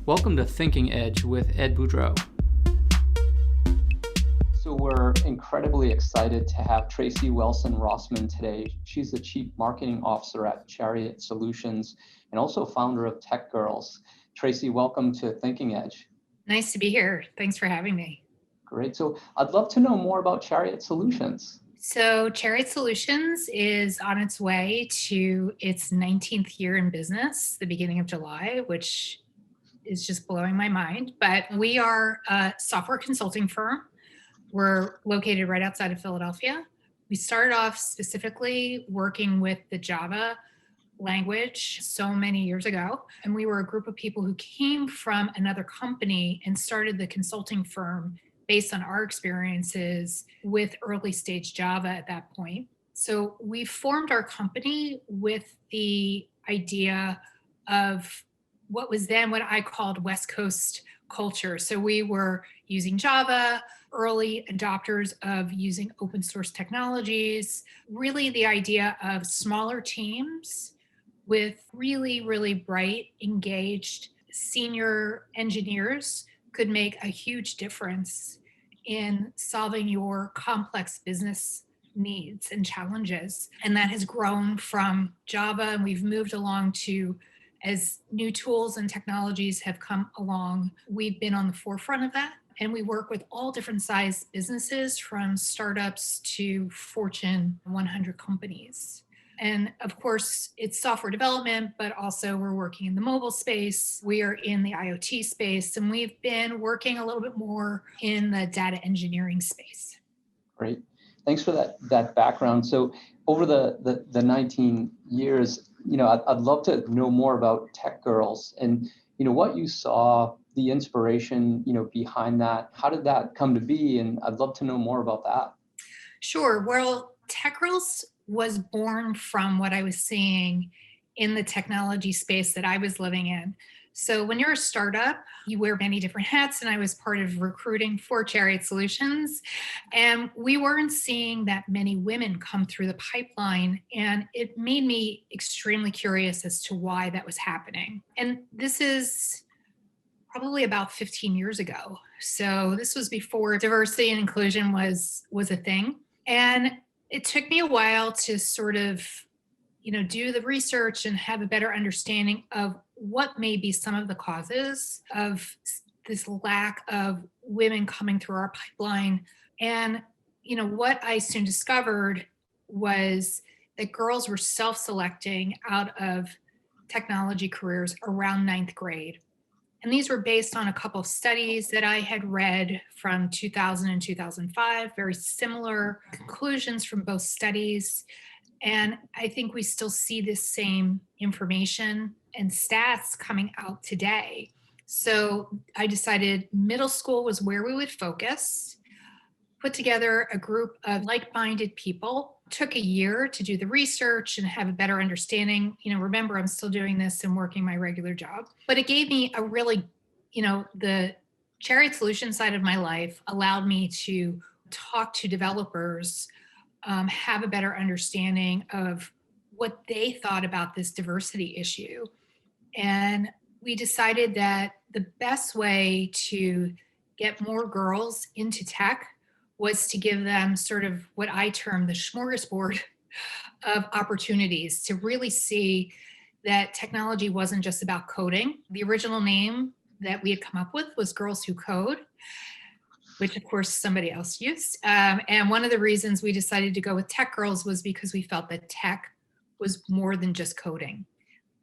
Welcome to Thinking Edge with Ed Boudreau. So we're incredibly excited to have Tracey Welson-Rossman today. She's the Chief Marketing Officer at Chariot Solutions and also founder of TechGirlz. Tracey, welcome to Thinking Edge. Nice to be here. Thanks for having me. Great. So I'd love to know more about Chariot Solutions. So Chariot Solutions is on its way to its 19th year in business, the beginning of July, which is just blowing my mind. But we are a software consulting firm. We're located right outside of Philadelphia. We started off specifically working with the Java language so many years ago. And we were a group of people who came from another company and started the consulting firm based on our experiences with early stage Java at that point. So we formed our company with the idea of what was then what I called West Coast culture. So we were using Java, early adopters of using open source technologies, really the idea of smaller teams with really, really bright, engaged senior engineers could make a huge difference in solving your complex business needs and challenges. And that has grown from Java, and we've moved along to, as new tools and technologies have come along, we've been on the forefront of that. And we work with all different size businesses, from startups to Fortune 100 companies. And of course, it's software development, but also we're working in the mobile space. We are in the IoT space, and we've been working a little bit more in the data engineering space. Great. Thanks for that background. So over the 19 years, I'd love to know more about TechGirlz and, what you saw, the inspiration, behind that. How did that come to be? And I'd love to know more about that. Sure. Well, TechGirlz was born from what I was seeing in the technology space that I was living in. So when you're a startup, you wear many different hats, and I was part of recruiting for Chariot Solutions. And we weren't seeing that many women come through the pipeline. And it made me extremely curious as to why that was happening. And this is probably about 15 years ago. So this was before diversity and inclusion was a thing. And it took me a while to sort of, do the research and have a better understanding of what may be some of the causes of this lack of women coming through our pipeline. And, what I soon discovered was that girls were self-selecting out of technology careers around 9th grade. And these were based on a couple of studies that I had read from 2000 and 2005, very similar conclusions from both studies. And I think we still see this same information and stats coming out today. So I decided middle school was where we would focus, put together a group of like-minded people, took a year to do the research and have a better understanding. Remember, I'm still doing this and working my regular job, but it gave me a really, the Chariot Solutions side of my life allowed me to talk to developers, have a better understanding of what they thought about this diversity issue. And we decided that the best way to get more girls into tech was to give them sort of what I term the smorgasbord of opportunities to really see that technology wasn't just about coding. The original name that we had come up with was Girls Who Code, which of course somebody else used. And one of the reasons we decided to go with TechGirlz was because we felt that tech was more than just coding.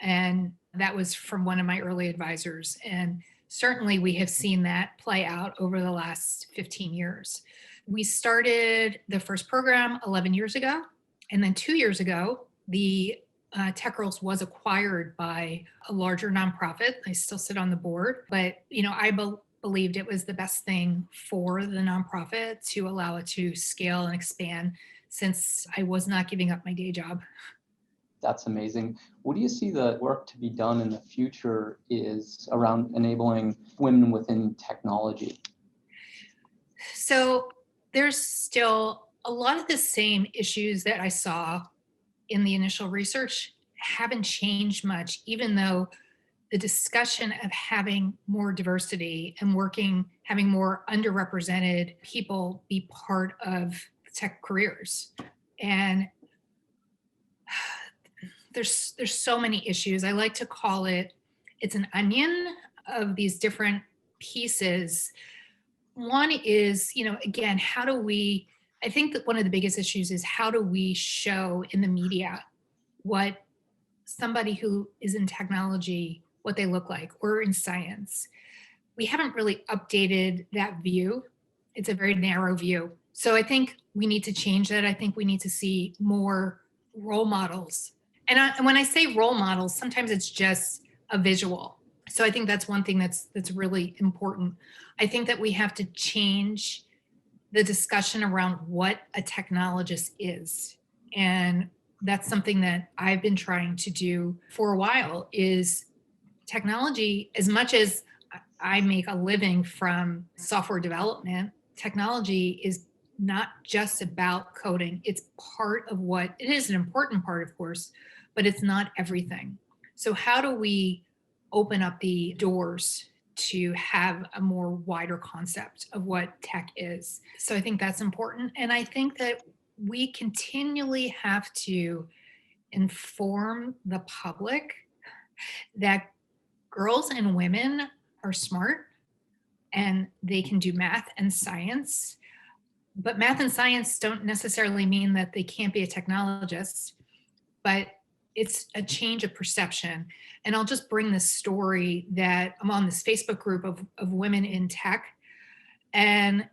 And that was from one of my early advisors. And certainly we have seen that play out over the last 15 years. We started the first program 11 years ago. And then 2 years ago, the TechGirlz was acquired by a larger nonprofit. I still sit on the board, but I believed it was the best thing for the nonprofit to allow it to scale and expand, since I was not giving up my day job. That's amazing. What do you see the work to be done in the future is around enabling women within technology? So there's still a lot of the same issues that I saw in the initial research haven't changed much, even though the discussion of having more diversity and having more underrepresented people be part of tech careers. And there's so many issues. I like to call it's an onion of these different pieces. One is, again, I think that one of the biggest issues is how do we show in the media what somebody who is in technology, what they look like, or in science. We haven't really updated that view. It's a very narrow view. So I think we need to change that. I think we need to see more role models. And when I say role models, sometimes it's just a visual. So I think that's one thing that's really important. I think that we have to change the discussion around what a technologist is. And that's something that I've been trying to do for a while. Is technology, as much as I make a living from software development, technology is not just about coding. It's part of it is an important part, of course, but it's not everything. So how do we open up the doors to have a more wider concept of what tech is? So I think that's important. And I think that we continually have to inform the public that girls and women are smart and they can do math and science. But math and science don't necessarily mean that they can't be a technologist, but it's a change of perception. And I'll just bring this story that I'm on this Facebook group of women in tech, and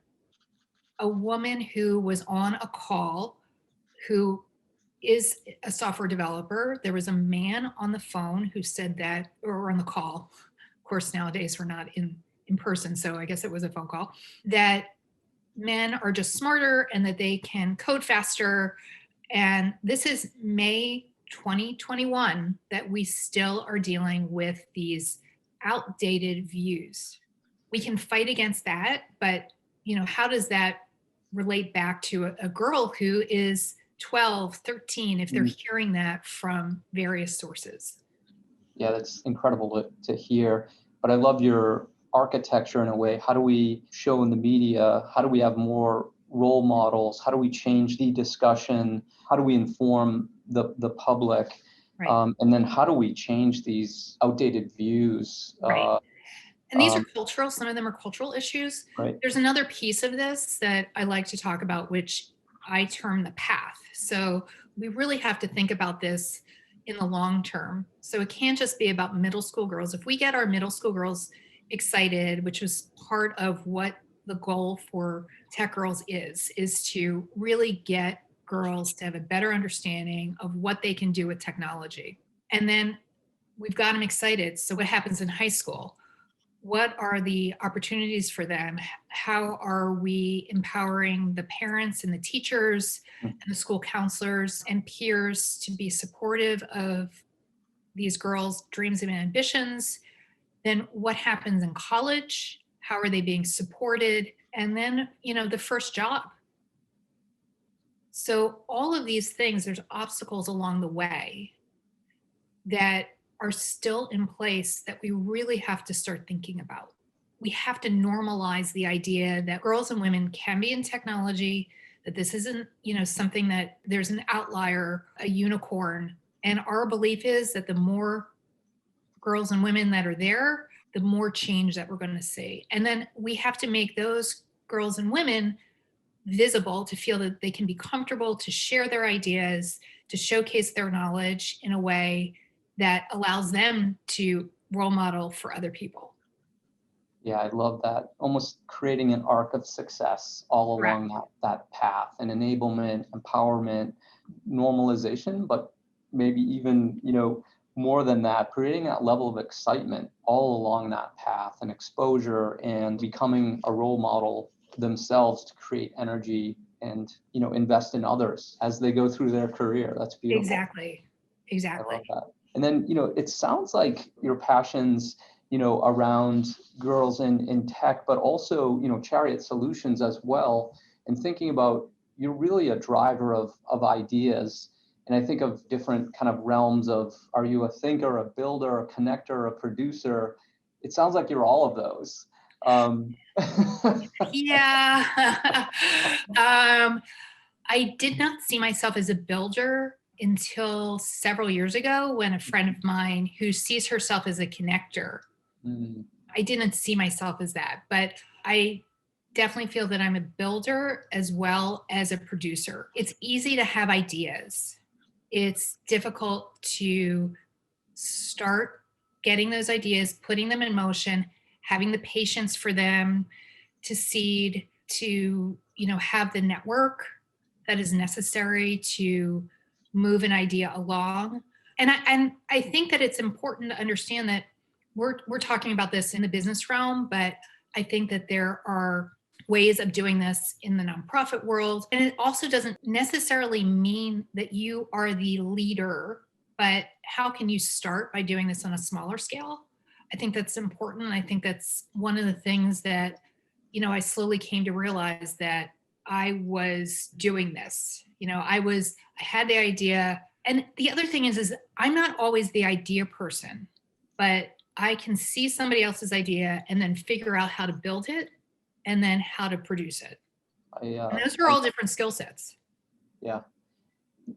a woman who was on a call who is a software developer. There was a man on the phone who said that, or on the call. Of course, nowadays we're not in person, so I guess it was a phone call, that men are just smarter and that they can code faster. And this is May 2021 that we still are dealing with these outdated views. We can fight against that, but how does that relate back to a girl who is 12, 13, if they're hearing that from various sources? Yeah, that's incredible to hear. But I love your architecture in a way. How do we show in the media? How do we have more role models? How do we change the discussion? How do we inform the public? Right. And then how do we change these outdated views? Right. And these are cultural, some of them are cultural issues. Right. There's another piece of this that I like to talk about, which I term the path. So we really have to think about this in the long term. So it can't just be about middle school girls. If we get our middle school girls excited, which was part of what the goal for TechGirlz is to really get girls to have a better understanding of what they can do with technology. And then we've got them excited. So what happens in high school? What are the opportunities for them? How are we empowering the parents and the teachers and the school counselors and peers to be supportive of these girls' dreams and ambitions? Then what happens in college? How are they being supported? And then, the first job. So all of these things, there's obstacles along the way that are still in place that we really have to start thinking about. We have to normalize the idea that girls and women can be in technology, that this isn't, something that there's an outlier, a unicorn. And our belief is that the more girls and women that are there, the more change that we're going to see. And then we have to make those girls and women visible, to feel that they can be comfortable to share their ideas, to showcase their knowledge in a way that allows them to role model for other people. Yeah, I love that. Almost creating an arc of success all along that path, and enablement, empowerment, normalization, but maybe even, more than that, creating that level of excitement all along that path, and exposure, and becoming a role model themselves to create energy and, invest in others as they go through their career. That's beautiful. Exactly. I love that. And then, it sounds like your passions, around girls in tech, but also, Chariot Solutions as well. And thinking about, you're really a driver of ideas. And I think of different kind of realms of, are you a thinker, a builder, a connector, a producer? It sounds like you're all of those. Yeah. I did not see myself as a builder until several years ago when a friend of mine who sees herself as a connector, Mm, I didn't see myself as that, but I definitely feel that I'm a builder as well as a producer. It's easy to have ideas. It's difficult to start getting those ideas, putting them in motion, having the patience for them to seed, to, have the network that is necessary to move an idea along. And I think that it's important to understand that we're talking about this in the business realm, but I think that there are ways of doing this in the nonprofit world. And it also doesn't necessarily mean that you are the leader, but how can you start by doing this on a smaller scale? I think that's important. I think that's one of the things that, I slowly came to realize that I was doing this. I had the idea. And the other thing is I'm not always the idea person, but I can see somebody else's idea and then figure out how to build it and then how to produce it. And those are I, all different skill sets. yeah.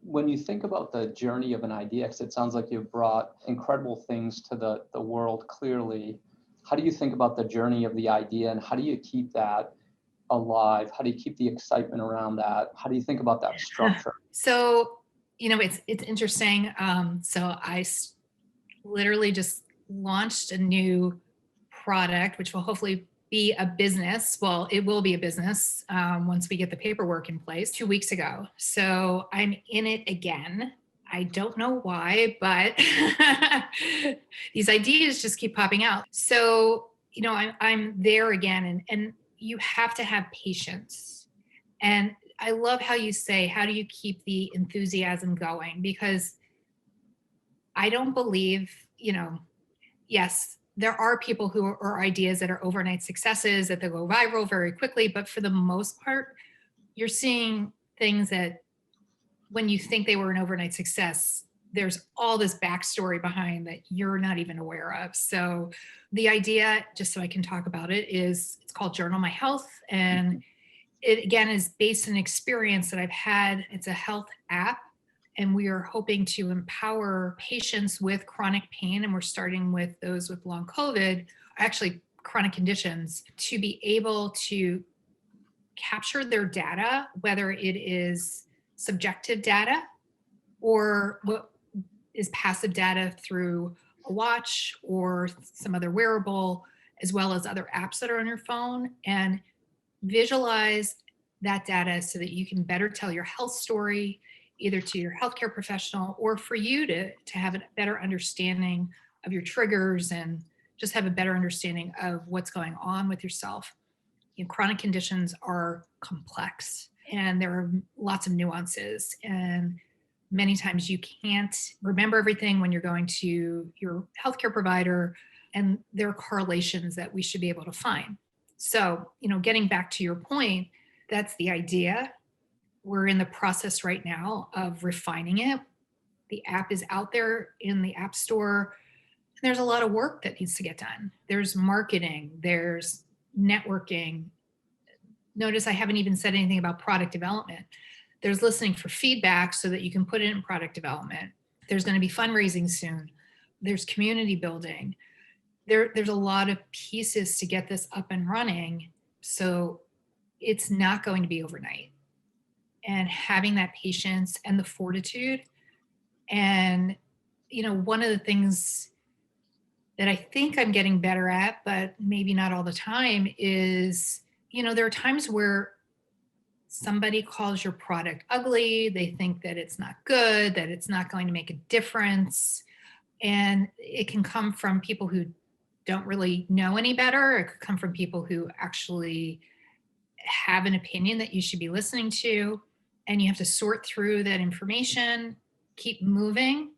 When you think about the journey of an idea, because it sounds like you've brought incredible things to the world clearly, how do you think about the journey of the idea and how do you keep that alive? How do you keep the excitement around that? How do you think about that structure? So, it's interesting. So literally just launched a new product, which will hopefully be a business. Well, it will be a business once we get the paperwork in place 2 weeks ago. So I'm in it again. I don't know why, but these ideas just keep popping out. So, I'm there again, and you have to have patience. And I love how you say, how do you keep the enthusiasm going? Because I don't believe, yes, there are people who are ideas that are overnight successes, that they go viral very quickly. But for the most part, you're seeing things that when you think they were an overnight success, there's all this backstory behind that you're not even aware of. So the idea, just so I can talk about it, is it's called Journal My Health. And it again is based on an experience that I've had. It's a health app, and we are hoping to empower patients with chronic pain. And we're starting with those with long COVID, actually chronic conditions, to be able to capture their data, whether it is subjective data or what is passive data through a watch or some other wearable, as well as other apps that are on your phone, and visualize that data so that you can better tell your health story, either to your healthcare professional or for you to have a better understanding of your triggers and just have a better understanding of what's going on with yourself. Chronic conditions are complex and there are lots of nuances, and many times you can't remember everything when you're going to your healthcare provider, and there are correlations that we should be able to find. So, getting back to your point, that's the idea. We're in the process right now of refining it. The app is out there in the App Store. There's a lot of work that needs to get done. There's marketing, there's networking. Notice I haven't even said anything about product development. There's listening for feedback so that you can put it in product development. There's going to be fundraising soon. There's community building. There's a lot of pieces to get this up and running. So it's not going to be overnight. And having that patience and the fortitude. And, one of the things that I think I'm getting better at, but maybe not all the time, is, there are times where somebody calls your product ugly. They think that it's not good, that it's not going to make a difference. And it can come from people who don't really know any better. It could come from people who actually have an opinion that you should be listening to. And you have to sort through that information, keep moving.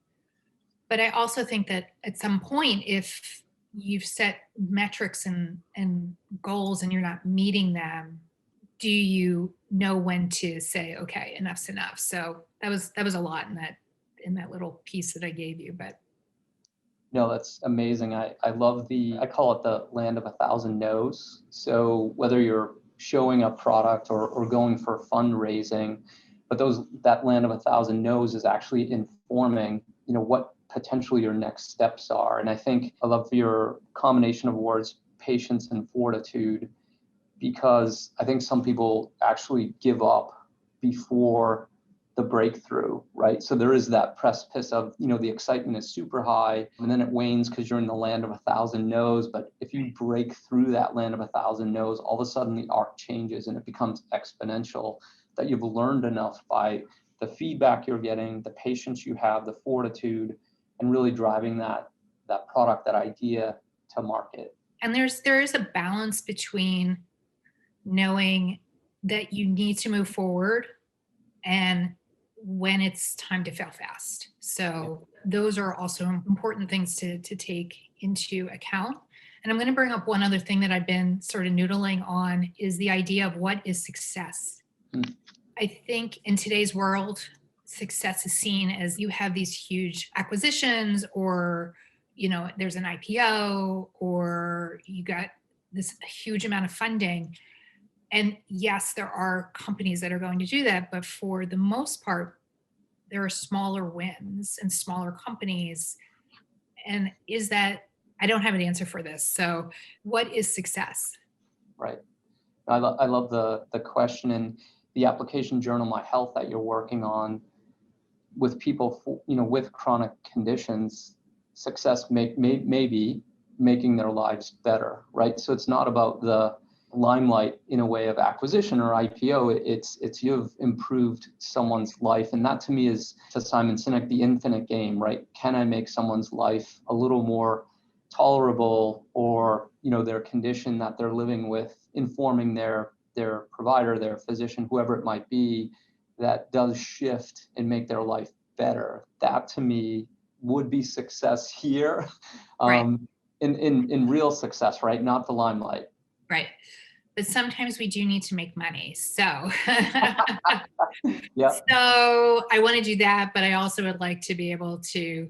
But I also think that at some point, if you've set metrics and goals and you're not meeting them, do you know when to say, okay, enough's enough? So that was a lot in that little piece that I gave you. But No, that's amazing. I love I call it the land of a thousand no's. So whether you're showing a product or going for fundraising, but that land of a thousand no's is actually informing, what potentially your next steps are. And I think I love your combination of words, patience and fortitude, because I think some people actually give up before the breakthrough, right? So there is that precipice of, the excitement is super high and then it wanes because you're in the land of a thousand no's. But if you break through that land of a thousand no's, all of a sudden the arc changes and it becomes exponential, that you've learned enough by the feedback you're getting, the patience you have, the fortitude, and really driving that product, that idea to market. and there is a balance between knowing that you need to move forward and when it's time to fail fast. So those are also important things to take into account. And I'm going to bring up one other thing that I've been sort of noodling on is the idea of what is success. I think in today's world, success is seen as you have these huge acquisitions or, there's an IPO or you got this huge amount of funding. And yes, there are companies that are going to do that, but for the most part, there are smaller wins and smaller companies. And I don't have an answer for this. So what is success? Right. I love the question, and the application journal, My Health, that you're working on with people, with chronic conditions. Success may be making their lives better, right? So it's not about the limelight in a way of acquisition or IPO. It's you've improved someone's life, and that to me is, to Simon Sinek, the infinite game, right? Can I make someone's life a little more tolerable, or their condition that they're living with, informing their provider, their physician, whoever it might be, that does shift and make their life better. That to me would be success here. Right. In real success, right? Not the limelight. Right. But sometimes we do need to make money. So, Yeah. So I want to do that, but I also would like to be able to,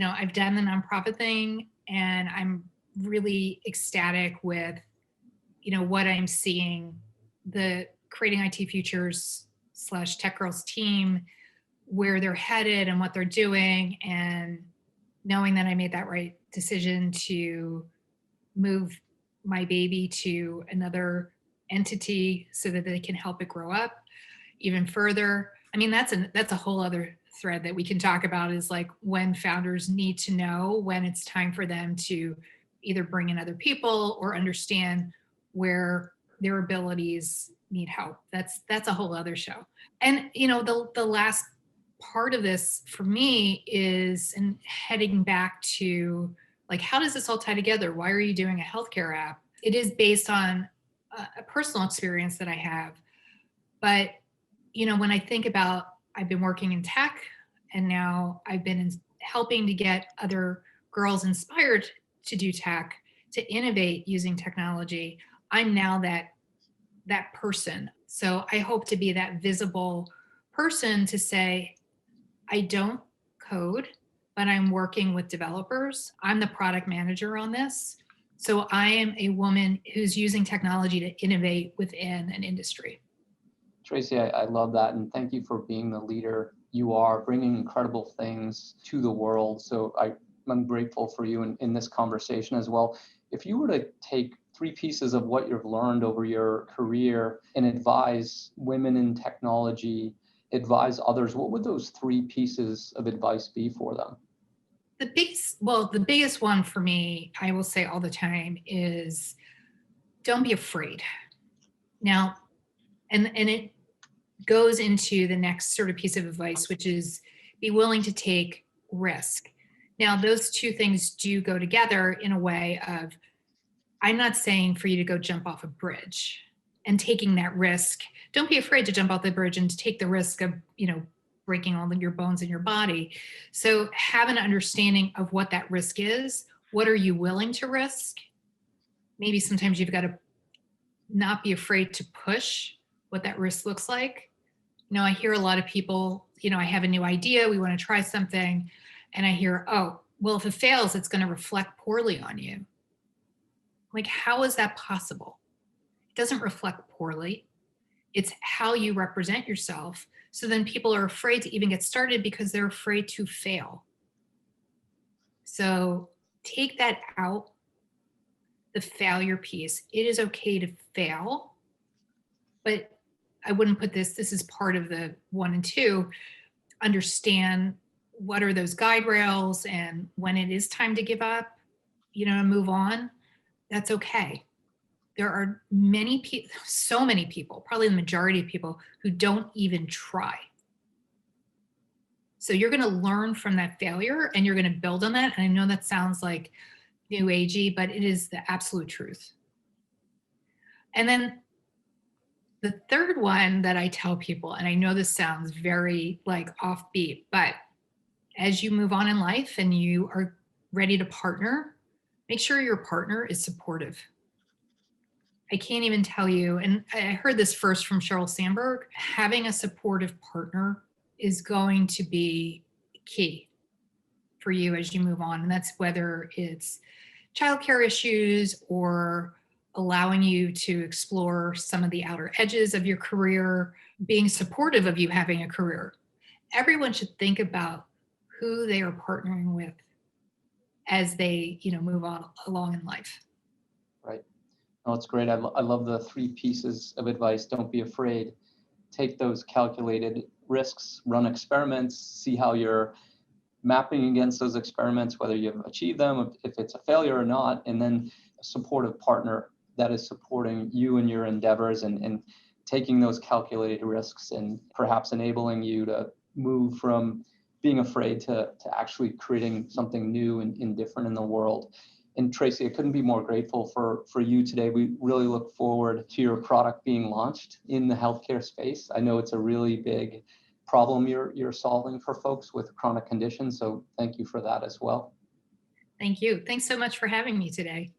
I've done the nonprofit thing and I'm really ecstatic with, what I'm seeing, the Creating IT Futures / TechGirlz team, where they're headed and what they're doing, and knowing that I made that right decision to move my baby to another entity so that they can help it grow up even further. I mean, that's a whole other thread that we can talk about, is like when founders need to know when it's time for them to either bring in other people or understand where their abilities need help. That's a whole other show. And the last part of this for me is, and heading back to, like, how does this all tie together? Why are you doing a healthcare app? It is based on a personal experience that I have. But, when I think about, I've been working in tech and now I've been helping to get other girls inspired to do tech, to innovate using technology. I'm now that person. So I hope to be that visible person to say, I don't code, but I'm working with developers. I'm the product manager on this. So I am a woman who's using technology to innovate within an industry. Tracey, I love that. And thank you for being the leader you are, bringing incredible things to the world. So I'm grateful for you in this conversation as well. If you were to take 3 pieces of what you've learned over your career and advise women in technology, advise others, what would those 3 pieces of advice be for them? The biggest one for me, I will say all the time, is don't be afraid. Now, and it goes into the next sort of piece of advice, which is be willing to take risk. Now, those 2 things do go together in a way of, I'm not saying for you to go jump off a bridge and taking that risk. Don't be afraid to jump off the bridge and to take the risk of, breaking all of your bones in your body. So have an understanding of what that risk is. What are you willing to risk? Maybe sometimes you've got to not be afraid to push what that risk looks like. I hear a lot of people, I have a new idea, we want to try something, and I hear, oh, well, if it fails, it's going to reflect poorly on you. Like, how is that possible? It doesn't reflect poorly. It's how you represent yourself. So then people are afraid to even get started because they're afraid to fail. So take that out, the failure piece. It is okay to fail, but I wouldn't put this is part of the 1 and 2. Understand what are those guide rails, and when it is time to give up, move on, that's okay. There are many people, so many people, probably the majority of people, who don't even try. So you're going to learn from that failure and you're going to build on that. And I know that sounds like new agey, but it is the absolute truth. And then the third one that I tell people, and I know this sounds very like offbeat, but as you move on in life and you are ready to partner, make sure your partner is supportive. I can't even tell you, and I heard this first from Sheryl Sandberg, having a supportive partner is going to be key for you as you move on. And that's whether it's childcare issues or allowing you to explore some of the outer edges of your career, being supportive of you having a career. Everyone should think about who they are partnering with as they, move on along in life. Right. Oh, it's great. I love the 3 pieces of advice. Don't be afraid. Take those calculated risks, run experiments, see how you're mapping against those experiments, whether you've achieved them, if it's a failure or not, and then a supportive partner that is supporting you in your endeavors and taking those calculated risks and perhaps enabling you to move from being afraid to actually creating something new and different in the world. And Tracey, I couldn't be more grateful for you today. We really look forward to your product being launched in the healthcare space. I know it's a really big problem you're solving for folks with chronic conditions. So thank you for that as well. Thank you. Thanks so much for having me today.